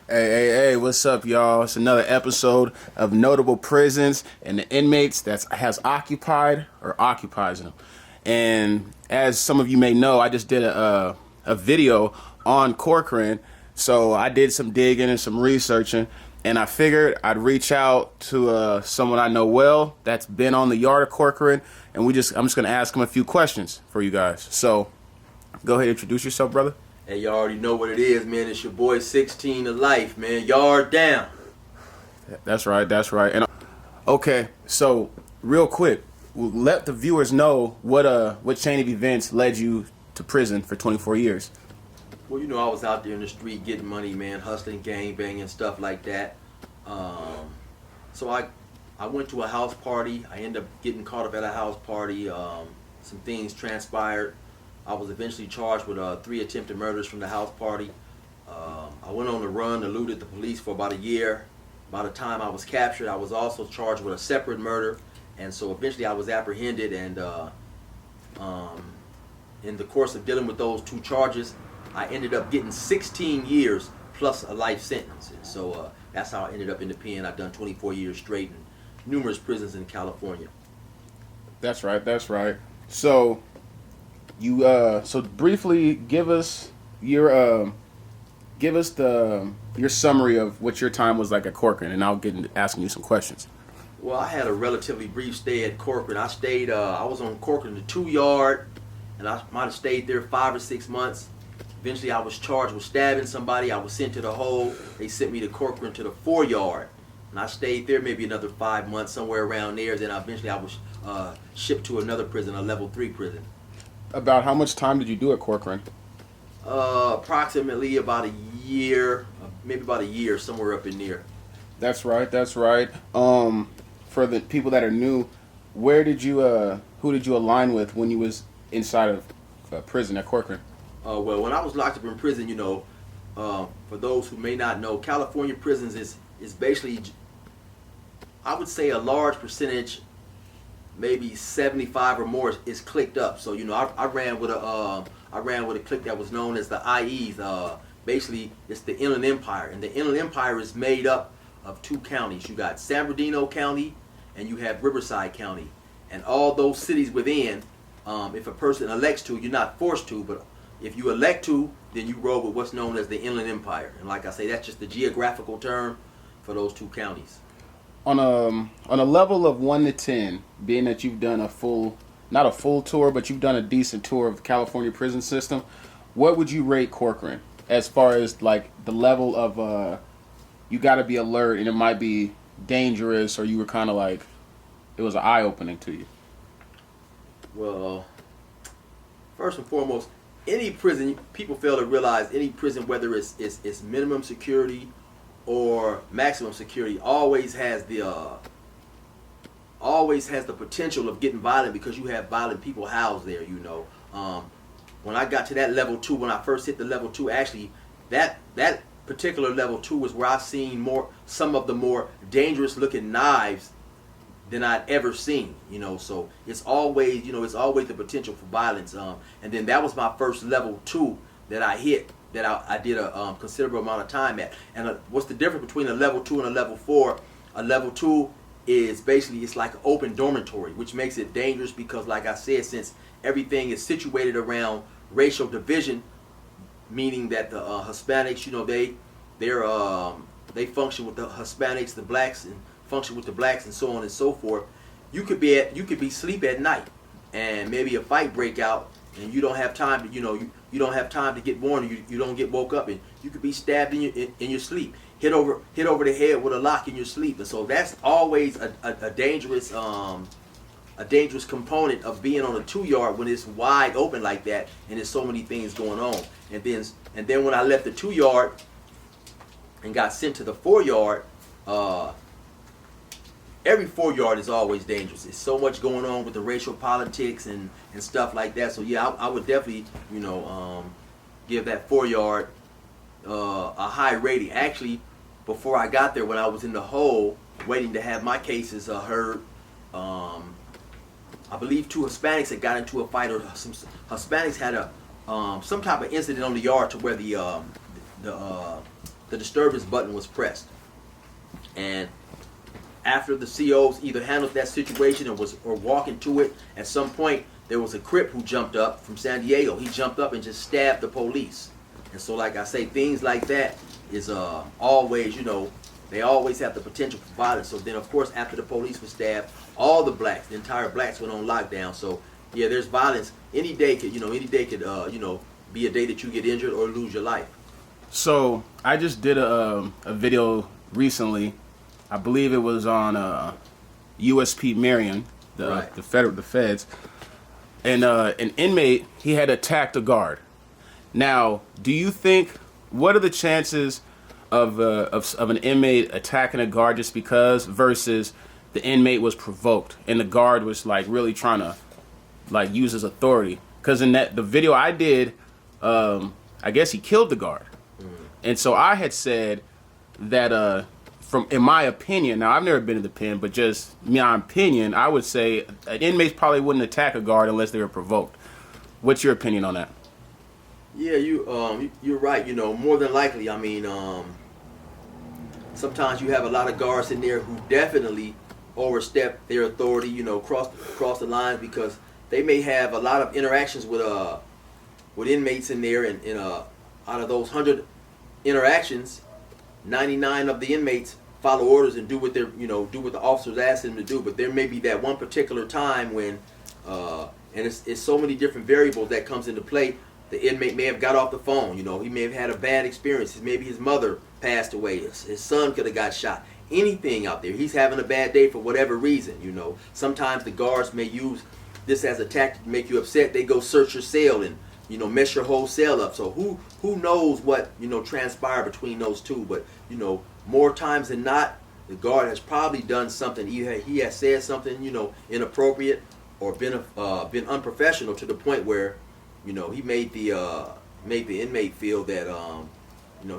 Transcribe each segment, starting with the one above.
Hey, what's up, y'all? It's another episode of Notable Prisons and the inmates that has occupied or occupies them. And as some of you may know, I just did a video on Corcoran, so I did some digging and some researching, and I figured I'd reach out to someone I know well that's been on the yard of Corcoran, and I'm just gonna ask him a few questions for you guys. So, go ahead, introduce yourself, brother. Hey, you already know what it is, man. It's your boy 16 to life, man. Yard down. That's right. And okay, so real quick, we'll let the viewers know what chain of events led you to prison for 24 years. Well, I was out there in the street getting money, man, hustling, gang banging, stuff like that. So I went to a house party. I ended up getting caught up at a house party. Some things transpired. I was eventually charged with 3 attempted murders from the house party. I went on the run, eluded the police for about a year. By the time I was captured, I was also charged with a separate murder. And so eventually I was apprehended, and in the course of dealing with those 2 charges, I ended up getting 16 years plus a life sentence. And so that's how I ended up in the pen. I've done 24 years straight in numerous prisons in California. That's right. So so briefly give us your summary of what your time was like at Corcoran, and I'll get into asking you some questions. Well, I had a relatively brief stay at Corcoran. I was on Corcoran, the 2 yard, and I might have stayed there 5 or 6 months. Eventually I was charged with stabbing somebody. I was sent to the hole. They sent me to Corcoran to the 4 yard. And I stayed there maybe another 5 months, somewhere around there. Then eventually I was shipped to another prison, a level 3 prison. About how much time did you do at Corcoran? Approximately about a year, maybe about a year, somewhere up in there. That's right. For the people that are new, who did you align with when you was inside of prison at Corcoran? Well, when I was locked up in prison, for those who may not know, California prisons is basically, I would say, a large percentage, maybe 75 or more, is clicked up. So I ran with a clique that was known as the IEs. Basically, it's the Inland Empire, and the Inland Empire is made up of 2 counties. You got San Bernardino County, and you have Riverside County, and all those cities within. If a person elects to, you're not forced to, but if you elect to, then you roll with what's known as the Inland Empire. And like I say, that's just the geographical term for those 2 counties. On a level of 1 to 10, being that you've done not a full tour, but you've done a decent tour of the California prison system, what would you rate Corcoran as far as like the level of you got to be alert and it might be dangerous, or you were kind of like it was an eye opening to you? Well, first and foremost, any prison, people fail to realize any prison, whether it's minimum security or maximum security, always has the potential of getting violent, because you have violent people housed there. When I got to that level 2, when I first hit the level 2, actually that particular level 2 was where I seen some of the more dangerous looking knives than I'd ever seen. So it's always the potential for violence. And then that was my first level 2 that I hit, that I did a considerable amount of time at. And what's the difference between a level 2 and a level 4? A level 2 is basically, it's like an open dormitory, which makes it dangerous because, like I said, since everything is situated around racial division, meaning that the Hispanics, they function with the Hispanics, the blacks, and function with the blacks, and so on and so forth. You could be asleep at night, and maybe a fight break out, and you don't have time to you don't have time to get warned. You don't get woke up, and you could be stabbed in your sleep, hit over the head with a lock in your sleep. And so that's always a dangerous component of being on a 2 yard when it's wide open like that, and there's so many things going on. And then when I left the 2 yard and got sent to the 4 yard, every 4 yard is always dangerous. There's so much going on with the racial politics and stuff like that. So yeah, I would definitely give that 4 yard a high rating. Actually, before I got there, when I was in the hole waiting to have my cases heard, I believe 2 Hispanics had got into a fight, or some Hispanics had some type of incident on the yard to where the the disturbance button was pressed. And after the COs either handled that situation or walking to it, at some point there was a Crip who jumped up from San Diego. He jumped up and just stabbed the police. And so, like I say, things like that is always, they always have the potential for violence. So then, of course, after the police was stabbed, all the blacks, the entire blacks, went on lockdown. So yeah, there's violence. Any day could be a day that you get injured or lose your life. So I just did a video recently. I believe it was on USP Marion, the feds, and an inmate, he had attacked a guard. Now, do you think, what are the chances of an inmate attacking a guard just because versus the inmate was provoked and the guard was like really trying to like use his authority? Because in the video I did, I guess he killed the guard. And so I had said that in my opinion, now I've never been in the pen, but just my opinion, I would say inmates probably wouldn't attack a guard unless they were provoked. What's your opinion on that? Yeah, you're right. More than likely, sometimes you have a lot of guards in there who definitely overstep their authority, cross the lines, because they may have a lot of interactions with inmates in there, and out of those 100 interactions, 99 of the inmates follow orders and do what do what the officers ask them to do. But there may be that one particular time when, and it's so many different variables that comes into play. The inmate may have got off the phone. He may have had a bad experience. Maybe his mother passed away. His son could have got shot. Anything out there. He's having a bad day for whatever reason. Sometimes the guards may use this as a tactic to make you upset. They go search your cell and mess your whole cell up. So who knows what transpired between those two? But more times than not, the guard has probably done something. Either he has said something inappropriate or been unprofessional to the point where he made the inmate feel that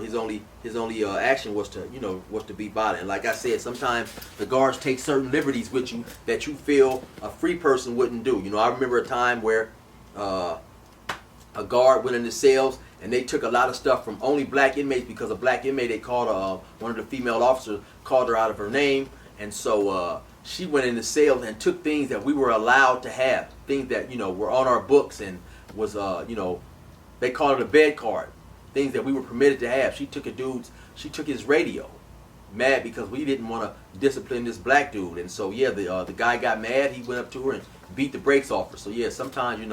his only action was to be violent. And like I said, sometimes the guards take certain liberties with you that you feel a free person wouldn't do. I remember a time where a guard went into cells and they took a lot of stuff from only black inmates because a black inmate, they called one of the female officers, called her out of her name, and so she went into cells and took things that we were allowed to have, things that were on our books and was they called it a bed card, things that we were permitted to have. She took his radio, mad because we didn't want to discipline this black dude. And so yeah, the guy got mad. He went up to her and beat the brakes off her. So yeah, sometimes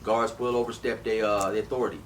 guards will overstep their authority.